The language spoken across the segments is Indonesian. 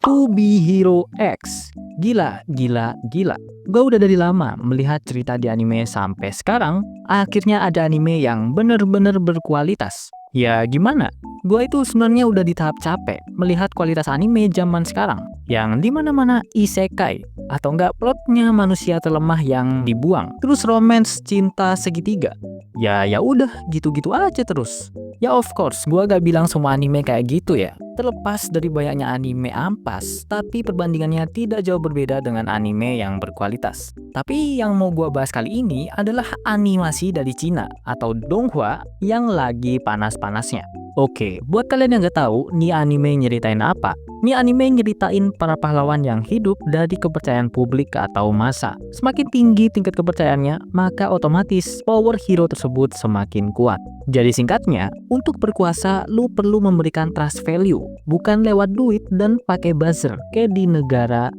To Be Hero X. Gila. Gue udah dari lama melihat cerita di anime sampai sekarang akhirnya ada anime yang bener-bener berkualitas. Ya gimana? Gue itu sebenarnya udah di tahap capek melihat kualitas anime zaman sekarang yang dimana-mana isekai atau enggak plotnya manusia terlemah yang dibuang, terus romance cinta segitiga. Ya udah gitu-gitu aja terus. Ya of course, gue gak bilang semua anime kayak gitu ya. Terlepas dari banyaknya anime ampas, tapi perbandingannya tidak jauh berbeda dengan anime yang berkualitas. Tapi yang mau gue bahas kali ini adalah animasi dari Cina atau Donghua yang lagi panas-panasnya. Oke, buat kalian yang gak tahu, nih anime nyeritain apa? Nih anime nyeritain para pahlawan yang hidup dari kepercayaan publik atau massa. Semakin tinggi tingkat kepercayaannya, maka otomatis power hero tersebut semakin kuat. Jadi singkatnya, untuk berkuasa lu perlu memberikan trust value, bukan lewat duit dan pakai buzzer kayak di negara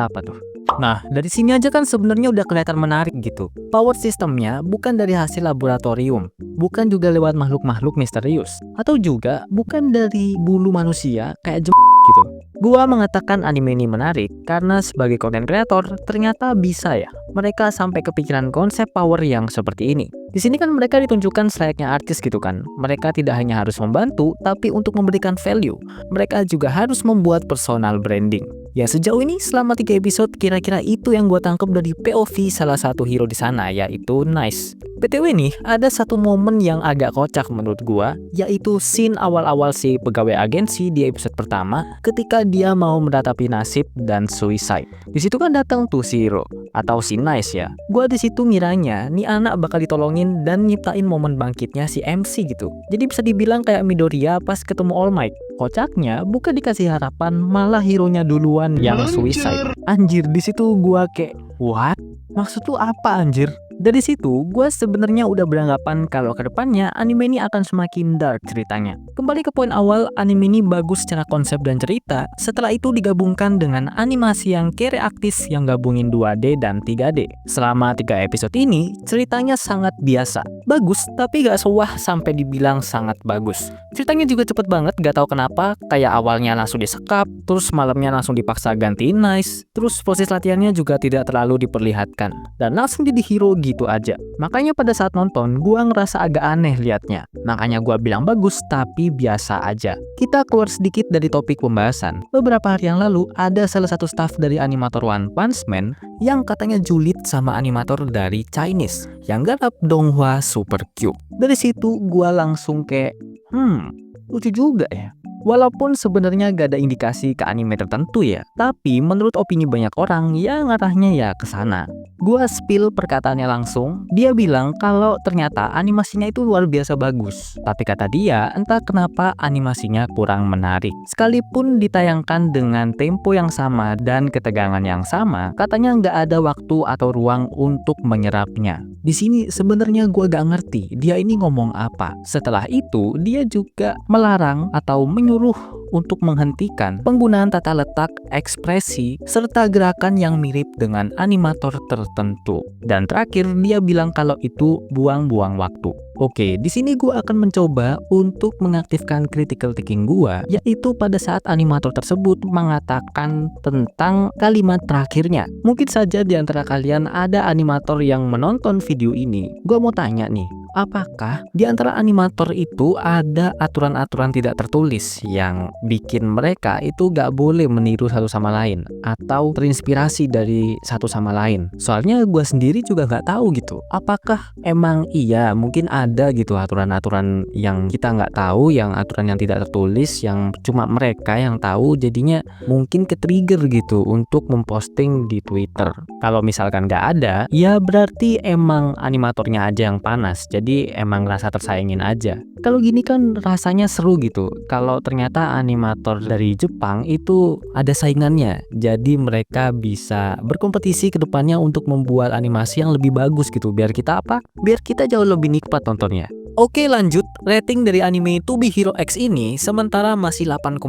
apa tuh? Nah, dari sini aja kan sebenarnya udah kelihatan menarik gitu. Power sistemnya bukan dari hasil laboratorium, bukan juga lewat makhluk-makhluk misterius, atau juga bukan dari bulu manusia kayak gitu. Gua mengatakan anime ini menarik karena sebagai content creator ternyata bisa ya mereka sampai kepikiran konsep power yang seperti ini. Di sini kan mereka ditunjukkan selayaknya artis gitu kan. Mereka tidak hanya harus membantu, tapi untuk memberikan value, mereka juga harus membuat personal branding. Ya sejauh ini selama 3 episode kira-kira itu yang gue tangkap dari POV salah satu hero di sana, yaitu Nice. BTW nih, ada satu momen yang agak kocak menurut gua, yaitu scene awal-awal si pegawai agensi di episode pertama ketika dia mau meratapi nasib dan suicide. Di situ kan datang tuh si hero atau si Nice ya. Gua di situ ngiranya nih anak bakal ditolongin dan nyiptain momen bangkitnya si MC gitu. Jadi bisa dibilang kayak Midoriya pas ketemu All Might. Kocaknya bukan dikasih harapan, malah hero-nya duluan yang suicide. Anjir, di situ gua kayak, what? Maksud lu apa anjir? Dari situ, gue sebenarnya udah beranggapan kalau kedepannya anime ini akan semakin dark ceritanya. Kembali ke poin awal, anime ini bagus secara konsep dan cerita. Setelah itu digabungkan dengan animasi yang reaktis yang gabungin 2D dan 3D. Selama 3 episode ini, ceritanya sangat biasa. Bagus, tapi gak sewah sampai dibilang sangat bagus. Ceritanya juga cepet banget, gak tahu kenapa. Kayak awalnya langsung disekap, terus malamnya langsung dipaksa gantiin Nice. Terus proses latihannya juga tidak terlalu diperlihatkan. Dan langsung jadi hero gitu aja. Makanya pada saat nonton, gua ngerasa agak aneh liatnya. Makanya gua bilang bagus, tapi biasa aja. Kita keluar sedikit dari topik pembahasan. Beberapa hari yang lalu, ada salah satu staff dari animator One Punch Man yang katanya julid sama animator dari Chinese yang garap Donghua Super Cube. Dari situ, gua langsung kayak, lucu juga ya. Walaupun sebenarnya gak ada indikasi ke anime tertentu ya, tapi menurut opini banyak orang ya ngarahnya ya ke sana. Gua spill perkataannya langsung, dia bilang kalau ternyata animasinya itu luar biasa bagus. Tapi kata dia, entah kenapa animasinya kurang menarik. Sekalipun ditayangkan dengan tempo yang sama dan ketegangan yang sama, katanya nggak ada waktu atau ruang untuk menyerapnya. Di sini sebenarnya gua gak ngerti dia ini ngomong apa. Setelah itu, dia juga melarang atau menyuruh untuk menghentikan penggunaan tata letak, ekspresi, serta gerakan yang mirip dengan animator tertentu. Dan terakhir dia bilang kalau itu buang-buang waktu. Oke, di sini gue akan mencoba untuk mengaktifkan critical thinking gue, yaitu pada saat animator tersebut mengatakan tentang kalimat terakhirnya. Mungkin saja di antara kalian ada animator yang menonton video ini. Gue mau tanya nih, apakah di antara animator itu ada aturan-aturan tidak tertulis yang bikin mereka itu gak boleh meniru satu sama lain atau terinspirasi dari satu sama lain? Soalnya gue sendiri juga gak tahu gitu. Apakah emang iya mungkin ada gitu aturan-aturan yang kita nggak tahu, yang aturan yang tidak tertulis, yang cuma mereka yang tahu, jadinya mungkin ke-trigger gitu untuk memposting di Twitter. Kalau misalkan nggak ada, ya berarti emang animatornya aja yang panas, jadi emang rasa tersaingin aja. Kalau gini kan rasanya seru gitu. Kalau ternyata animator dari Jepang itu ada saingannya, jadi mereka bisa berkompetisi ke depannya untuk membuat animasi yang lebih bagus gitu. Biar kita apa? Biar kita jauh lebih nikmat nontonnya. Oke lanjut, rating dari anime To Be Hero X ini sementara masih 8,5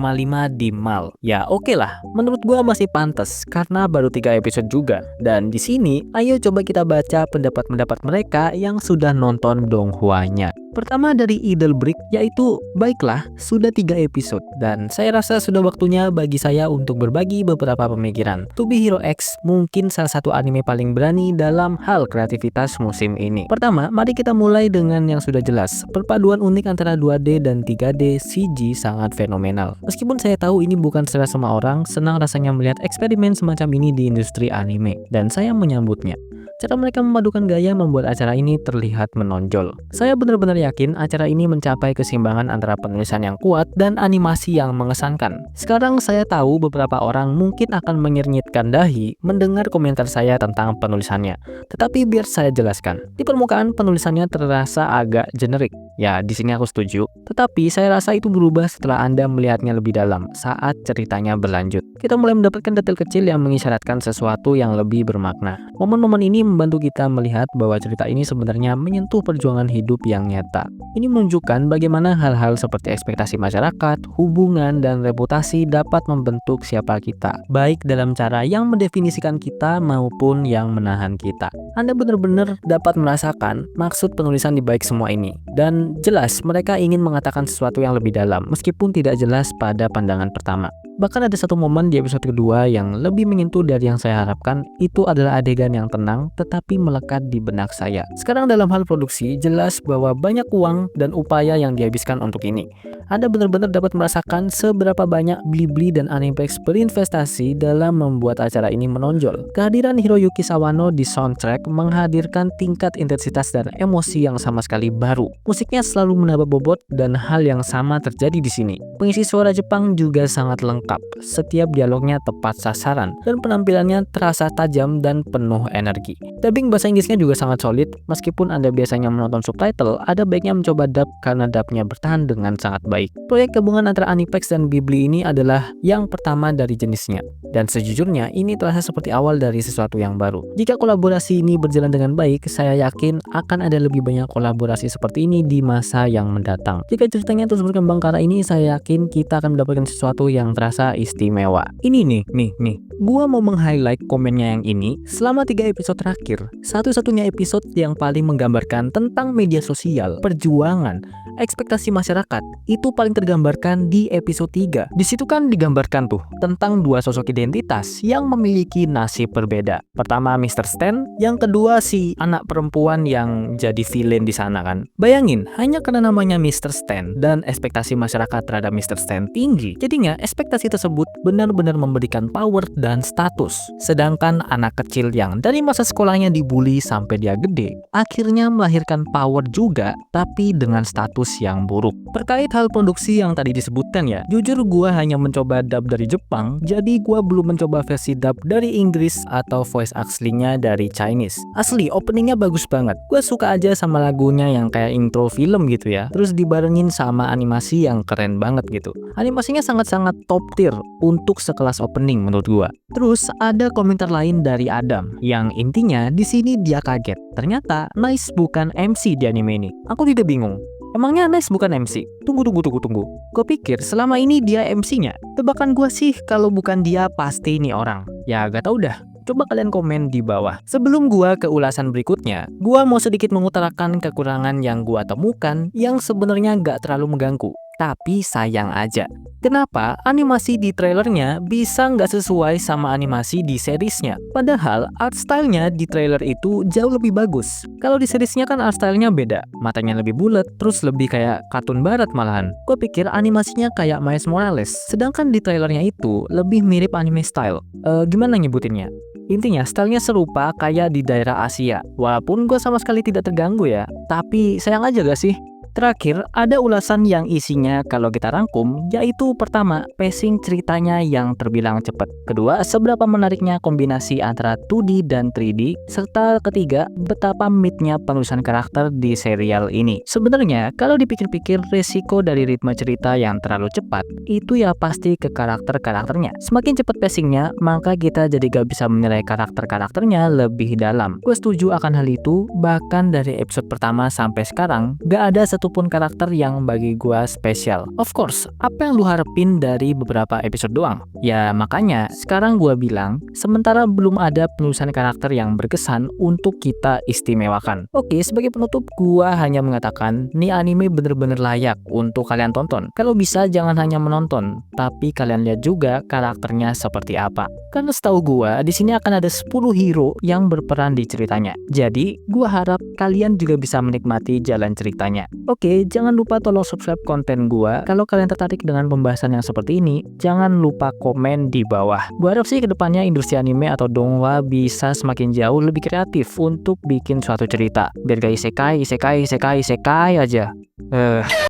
di MAL. Ya oke lah, menurut gua masih pantas karena baru 3 episode juga. Dan di sini, ayo coba kita baca pendapat-pendapat mereka yang sudah nonton Donghua-nya. Pertama dari Idlebrick, yaitu baiklah sudah 3 episode dan saya rasa sudah waktunya bagi saya untuk berbagi beberapa pemikiran. To Be Hero X mungkin salah satu anime paling berani dalam hal kreativitas musim ini. Pertama, mari kita mulai dengan yang sudah jelas. Perpaduan unik antara 2D dan 3D CG sangat fenomenal. Meskipun saya tahu ini bukan selera semua orang, senang rasanya melihat eksperimen semacam ini di industri anime dan saya menyambutnya. Cara mereka memadukan gaya membuat acara ini terlihat menonjol. Saya benar-benar yakin acara ini mencapai keseimbangan antara penulisan yang kuat dan animasi yang mengesankan. Sekarang saya tahu beberapa orang mungkin akan mengernyitkan dahi mendengar komentar saya tentang penulisannya. Tetapi biar saya jelaskan. Di permukaan penulisannya terasa agak generik. Ya, di sini aku setuju. Tetapi saya rasa itu berubah setelah Anda melihatnya lebih dalam saat ceritanya berlanjut. Kita mulai mendapatkan detail kecil yang mengisyaratkan sesuatu yang lebih bermakna. Momen-momen ini membantu kita melihat bahwa cerita ini sebenarnya menyentuh perjuangan hidup yang nyata. Ini menunjukkan bagaimana hal-hal seperti ekspektasi masyarakat, hubungan, dan reputasi dapat membentuk siapa kita, baik dalam cara yang mendefinisikan kita maupun yang menahan kita. Anda benar-benar dapat merasakan maksud penulisan di balik semua ini. Dan jelas mereka ingin mengatakan sesuatu yang lebih dalam, meskipun tidak jelas pada pandangan pertama. Bahkan ada satu momen di episode kedua yang lebih menyentuh dari yang saya harapkan, itu adalah adegan yang tenang tetapi melekat di benak saya. Sekarang dalam hal produksi, jelas bahwa banyak uang dan upaya yang dihabiskan untuk ini. Anda benar-benar dapat merasakan seberapa banyak Blibli dan Animex berinvestasi dalam membuat acara ini menonjol. Kehadiran Hiroyuki Sawano di soundtrack menghadirkan tingkat intensitas dan emosi yang sama sekali baru. Musiknya selalu menambah bobot dan hal yang sama terjadi di sini. Pengisi suara Jepang juga sangat lengkap. Setiap dialognya tepat sasaran dan penampilannya terasa tajam dan penuh energi. Dubbing bahasa Inggrisnya juga sangat solid. Meskipun Anda biasanya menonton subtitle, ada baiknya mencoba dub karena dubnya bertahan dengan sangat baik. Proyek gabungan antara Animex dan Blibli ini adalah yang pertama dari jenisnya. Dan sejujurnya ini terasa seperti awal dari sesuatu yang baru. Jika kolaborasi ini berjalan dengan baik, saya yakin akan ada lebih banyak kolaborasi seperti ini di masa yang mendatang. Jika ceritanya terus berkembang ke arah ini, saya yakin kita akan mendapatkan sesuatu yang terasa istimewa. Ini nih. Gua mau meng-highlight komennya yang ini. Selama 3 episode terakhir, satu-satunya episode yang paling menggambarkan tentang media sosial, perjuangan, ekspektasi masyarakat, itu paling tergambarkan di episode 3. Di situ kan digambarkan tuh tentang dua sosok identitas yang memiliki nasib berbeda. Pertama Mr. Stan, yang kedua si anak perempuan yang jadi villain di sana kan. Bayangin, hanya karena namanya Mr. Stan dan ekspektasi masyarakat terhadap Mr. Stan tinggi, jadinya ekspektasi tersebut benar-benar memberikan power dan status. Sedangkan anak kecil yang dari masa sekolahnya dibully sampai dia gede, akhirnya melahirkan power juga, tapi dengan status yang buruk. Terkait hal produksi yang tadi disebutkan ya, jujur gua hanya mencoba dub dari Jepang, jadi gua belum mencoba versi dub dari Inggris atau voice aslinya dari Chinese. Asli, openingnya bagus banget. Gua suka aja sama lagunya yang kayak intro film gitu ya, terus dibarengin sama animasi yang keren banget gitu. Animasinya sangat-sangat top tier untuk sekelas opening menurut gua. Terus ada komentar lain dari Adam, yang intinya di sini dia kaget. Ternyata Nice bukan MC di anime ini. Aku juga bingung. Emangnya Nice bukan MC? Tunggu. Gue pikir selama ini dia MC-nya. Tebakan gue sih kalau bukan dia pasti ini orang. Ya gak tau dah. Coba kalian komen di bawah. Sebelum gua ke ulasan berikutnya, gua mau sedikit mengutarakan kekurangan yang gua temukan yang sebenarnya gak terlalu mengganggu. Tapi sayang aja. Kenapa animasi di trailernya bisa nggak sesuai sama animasi di seriesnya? Padahal art stylenya di trailer itu jauh lebih bagus. Kalau di seriesnya kan art stylenya beda. Matanya lebih bulat, terus lebih kayak kartun barat malahan. Gue pikir animasinya kayak Miles Morales. Sedangkan di trailernya itu lebih mirip anime style. Gimana nyebutinnya? Intinya stylenya serupa kayak di daerah Asia. Walaupun gue sama sekali tidak terganggu ya. Tapi sayang aja gak sih? Terakhir, ada ulasan yang isinya kalau kita rangkum, yaitu pertama, pacing ceritanya yang terbilang cepat. Kedua, seberapa menariknya kombinasi antara 2D dan 3D. Serta ketiga, betapa mitnya penulisan karakter di serial ini. Sebenarnya, kalau dipikir-pikir, resiko dari ritme cerita yang terlalu cepat, itu ya pasti ke karakter-karakternya. Semakin cepat pacingnya, maka kita jadi gak bisa menilai karakter-karakternya lebih dalam. Gue setuju akan hal itu, bahkan dari episode pertama sampai sekarang, gak ada satupun karakter yang bagi gua spesial. Of course, apa yang lu harapin dari beberapa episode doang? Ya makanya, sekarang gua bilang, sementara belum ada penulisan karakter yang berkesan untuk kita istimewakan. Oke, sebagai penutup, gua hanya mengatakan, nih anime bener-bener layak untuk kalian tonton. Kalau bisa, jangan hanya menonton, tapi kalian lihat juga karakternya seperti apa. Karena setahu gua, di sini akan ada 10 hero yang berperan di ceritanya. Jadi, gua harap kalian juga bisa menikmati jalan ceritanya. Oke, jangan lupa tolong subscribe konten gua. Kalau kalian tertarik dengan pembahasan yang seperti ini, jangan lupa komen di bawah. Gua harap sih kedepannya industri anime atau donghua bisa semakin jauh lebih kreatif untuk bikin suatu cerita. Biar gak isekai aja.